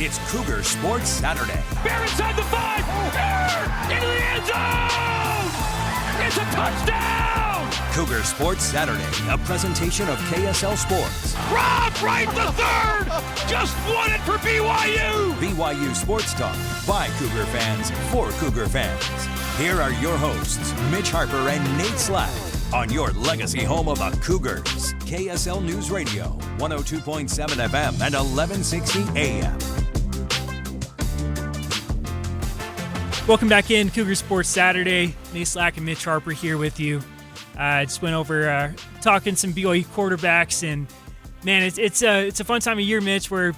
It's Cougar Sports Saturday. Bear inside the 5. Bear into the end zone. It's a touchdown. Cougar Sports Saturday, a presentation of KSL Sports. Rob right to third. Just won it for BYU. BYU Sports Talk by Cougar fans for Cougar fans. Here are your hosts, Mitch Harper and Nate Slack, on your legacy home of the Cougars. KSL News Radio, 102.7 FM and 1160 AM. Welcome back in, Cougar Sports Saturday. Nate Slack and Mitch Harper here with you. Just went over talking some BYU quarterbacks, and man, it's a fun time of year, Mitch, where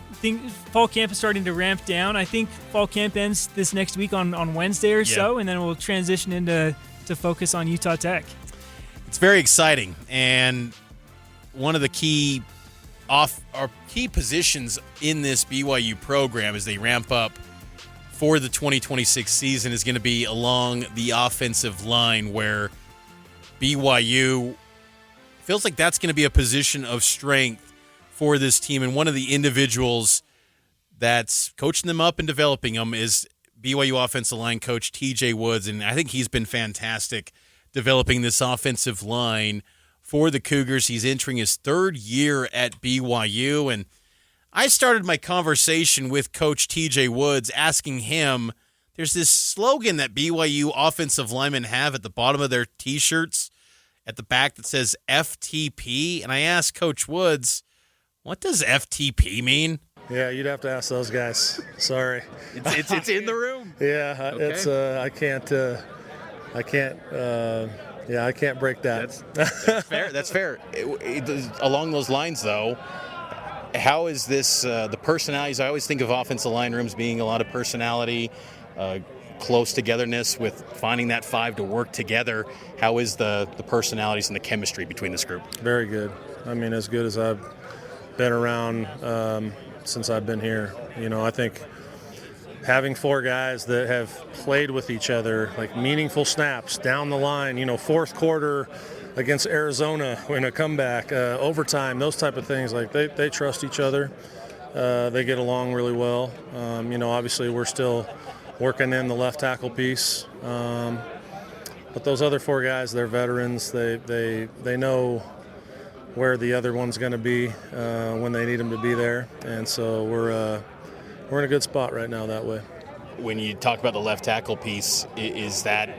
fall camp is starting to ramp down. I think fall camp ends this next week on Wednesday or so, and then we'll transition into focus on Utah Tech. It's very exciting, and one of the key positions in this BYU program as they ramp up for the 2026 season is going to be along the offensive line, where BYU feels like that's going to be a position of strength for this team. And one of the individuals that's coaching them up and developing them is BYU offensive line coach TJ Woods. And I think he's been fantastic developing this offensive line for the Cougars. He's entering his third year at BYU. And I started my conversation with Coach TJ Woods asking him, there's this slogan that BYU offensive linemen have at the bottom of their T-shirts at the back that says FTP. And I asked Coach Woods, what does FTP mean? Yeah, you'd have to ask those guys. Sorry. It's in the room? Yeah, okay. It's I can't break that. That's fair. That's fair. Along those lines, though, how is this, the personalities? I always think of offensive line rooms being a lot of personality, close togetherness with finding that five to work together. How is the personalities and the chemistry between this group? Very good. I mean, as good as I've been around since I've been here. You know, I think having four guys that have played with each other, like meaningful snaps down the line, you know, fourth quarter against Arizona in a comeback, overtime, those type of things, like they trust each other. They get along really well. You know, obviously we're still working in the left tackle piece. But those other four guys, they're veterans. They know where the other one's going to be when they need them to be there. And so we're in a good spot right now that way. When you talk about the left tackle piece, is that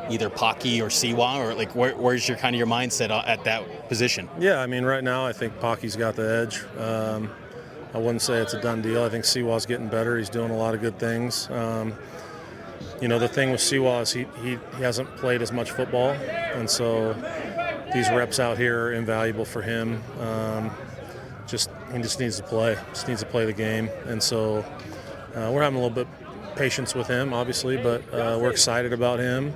either Pocky or Siwa, or like where's your mindset at that position? Yeah, I mean, right now I think Pocky's got the edge. I wouldn't say it's a done deal. I think Siwa's getting better. He's doing a lot of good things. You know, the thing with Siwa is he hasn't played as much football, and so these reps out here are invaluable for him. He just needs to play. Just needs to play the game, and so we're having a little bit patience with him, obviously, but we're excited about him.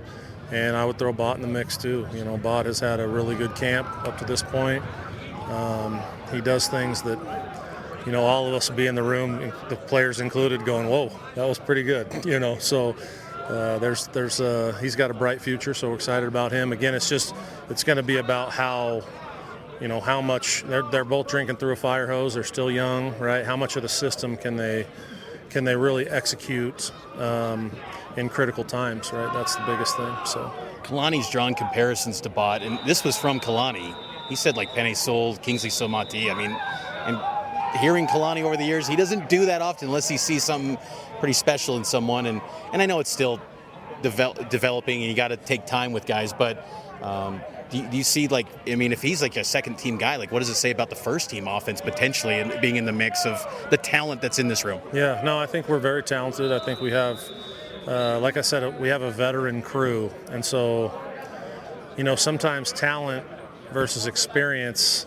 And I would throw Bot in the mix too. You know, Bot has had a really good camp up to this point. He does things that, you know, all of us will be in the room, the players included, going, "Whoa, that was pretty good." You know, so he's got a bright future. So we're excited about him. Again, it's going to be about how much they're both drinking through a fire hose. They're still young, right? How much of the system can they really execute in critical times, right? That's the biggest thing. So Kalani's drawn comparisons to Bot, and this was from Kalani. He said like Penny Soul, Kingsley Somati. I mean, and hearing Kalani over the years, he doesn't do that often unless he sees something pretty special in someone. And I know it's still developing, and you got to take time with guys, but do you see, like, I mean, if he's like a second team guy, like what does it say about the first team offense potentially and being in the mix of the talent that's in this room? Yeah, no, I think we're very talented. I think we have, like I said, we have a veteran crew. And so, you know, sometimes talent versus experience,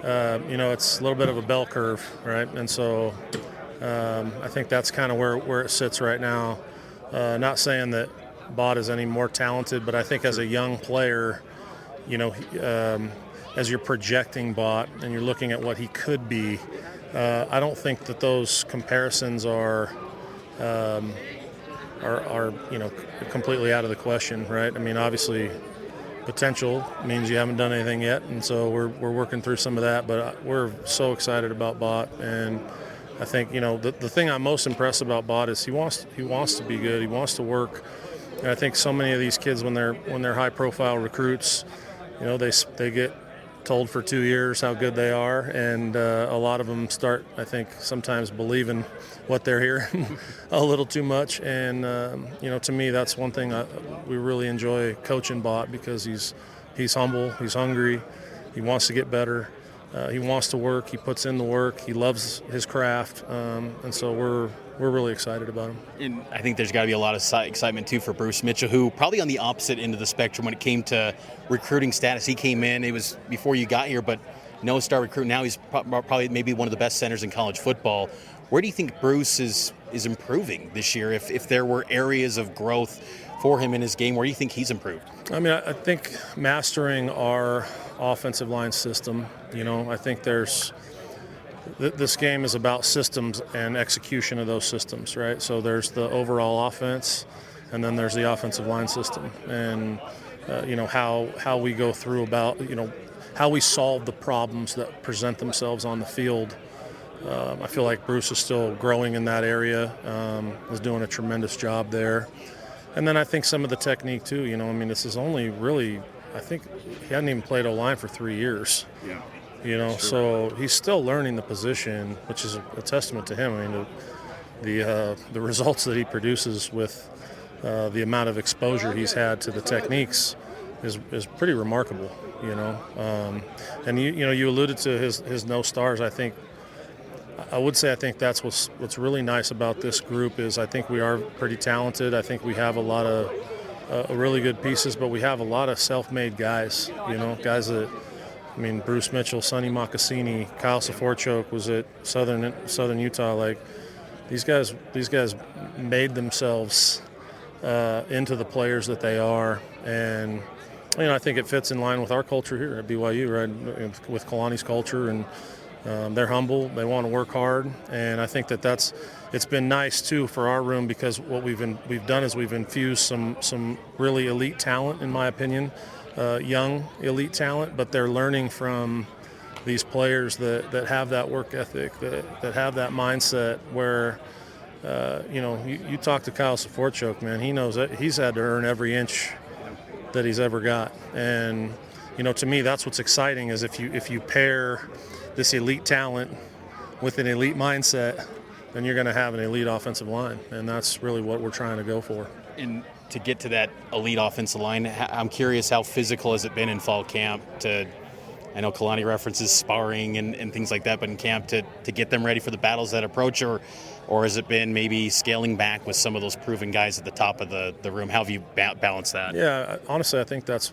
you know, it's a little bit of a bell curve, right? And so I think that's kind of where it sits right now. Not saying that Bot is any more talented, but I think as a young player, you know, as you're projecting Bot and you're looking at what he could be, I don't think that those comparisons are you know, completely out of the question, right? I mean, obviously, potential means you haven't done anything yet, and so we're working through some of that. But we're so excited about Bot, and I think, the thing I'm most impressed about Bott is he wants to be good. He wants to work. And I think so many of these kids, when they're high-profile recruits, they get told for 2 years how good they are, and a lot of them start, I think, sometimes believing what they're hearing a little too much. And to me, that's one thing we really enjoy coaching Bott, because he's humble, he's hungry, he wants to get better, he wants to work, he puts in the work, he loves his craft, and so we're really excited about him. And I think there's got to be a lot of excitement, too, for Bruce Mitchell, who probably on the opposite end of the spectrum when it came to recruiting status. He came in, it was before you got here, but no star recruit. Now he's probably maybe one of the best centers in college football. Where do you think Bruce is improving this year? If there were areas of growth for him in his game, where do you think he's improved? I mean, I think mastering our offensive line system. I think this game is about systems and execution of those systems, right? So there's the overall offense, and then there's the offensive line system, and how we go through about how we solve the problems that present themselves on the field. I feel like Bruce is still growing in that area, is doing a tremendous job there. And then I think some of the technique too, this is only really, I think he hadn't even played O-line for 3 years. Yeah. So he's still learning the position, which is a testament to him. I mean, the results that he produces with the amount of exposure he's had to the techniques is pretty remarkable, And you alluded to his no stars. I would say I think that's what's really nice about this group is I think we are pretty talented. I think we have a lot of really good pieces, but we have a lot of self-made guys, guys that, Bruce Mitchell, Sonny Mocassini, Kyle Saforchuk was at Southern Utah. Like these guys made themselves into the players that they are, and I think it fits in line with our culture here at BYU, right? With Kalani's culture, and they're humble, they want to work hard, and I think it's been nice too for our room, because what we've done is we've infused some really elite talent, in my opinion. Young elite talent, but they're learning from these players that have that work ethic, that have that mindset where, you talk to Kyle Saforchuk, man, he knows that he's had to earn every inch that he's ever got. And, to me, that's what's exciting is if you pair this elite talent with an elite mindset, then you're going to have an elite offensive line. And that's really what we're trying to go for. And to get to that elite offensive line, I'm curious, how physical has it been in fall camp I know Kalani references sparring and things like that, but in camp to get them ready for the battles that approach, or has it been maybe scaling back with some of those proven guys at the top of the room? How have you balanced that? Yeah, honestly, I think that's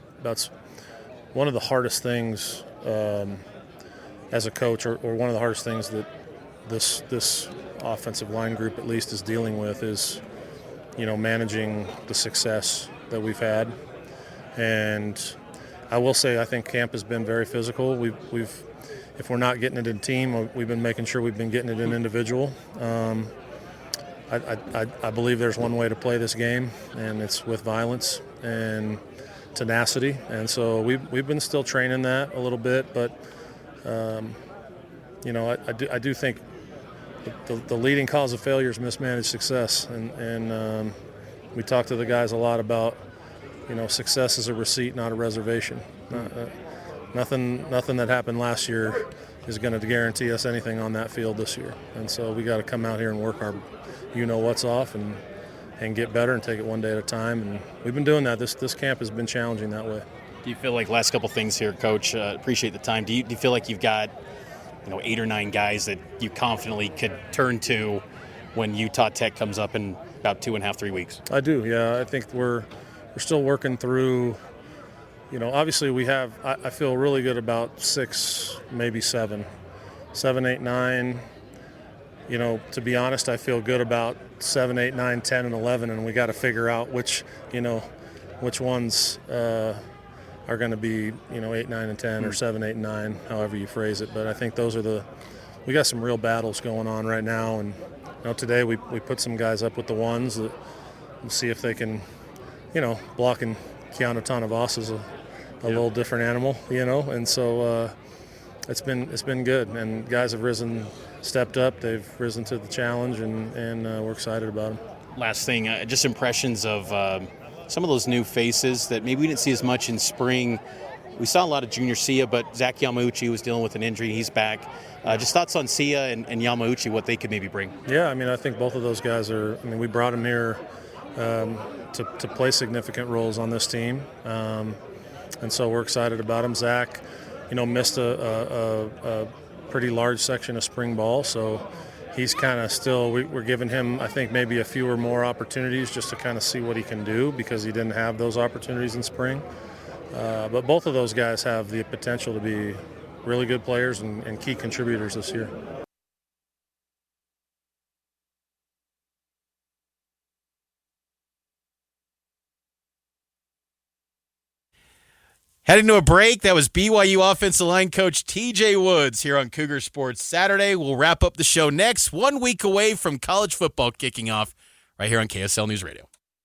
one of the hardest things as a coach, or one of the hardest things that this offensive line group at least is dealing with is, managing the success that we've had. And I will say I think camp has been very physical. We've if we're not getting it in team, we've been making sure we've been getting it in individual. I believe there's one way to play this game, and it's with violence and tenacity. And so we've been still training that a little bit, but I do think the leading cause of failure is mismanaged success, and we talk to the guys a lot about success is a receipt, not a reservation. Nothing that happened last year is going to guarantee us anything on that field this year, and so we got to come out here and work our what's off and get better and take it one day at a time, and we've been doing that. This camp has been challenging that way. Do you feel like, last couple things here, Coach, appreciate the time, do you feel like you've got 8 or 9 guys that you confidently could turn to when Utah Tech comes up in about 2.5, 3 weeks? I do, yeah. I think we're still working through, obviously we have, I feel really good about 6, maybe 7, 8, 9. To be honest, I feel good about 7, 8, 9, 10, and 11, and we got to figure out which ones are going to be, 8, 9, and 10, or 7, 8, and 9, however you phrase it. But I think we got some real battles going on right now, and today we put some guys up with the ones that we'll see if they can, blocking Keanu Tanavas is a little different animal, and so it's been good, and guys have risen stepped up. They've risen to the challenge, and we're excited about them. Last thing, just impressions of some of those new faces that maybe we didn't see as much in spring. We saw a lot of Junior Sia, but Zach Yamauchi was dealing with an injury. He's back. Just thoughts on Sia and Yamauchi, what they could maybe bring. Yeah, I mean, I think both of those guys we brought them here to play significant roles on this team. And so we're excited about them. Zach, missed a pretty large section of spring ball, so he's kind of still, we're giving him, I think, maybe a few or more opportunities just to kind of see what he can do because he didn't have those opportunities in spring. But both of those guys have the potential to be really good players and key contributors this year. Heading to a break, that was BYU offensive line coach TJ Woods here on Cougar Sports Saturday. We'll wrap up the show next, 1 week away from college football kicking off right here on KSL News Radio.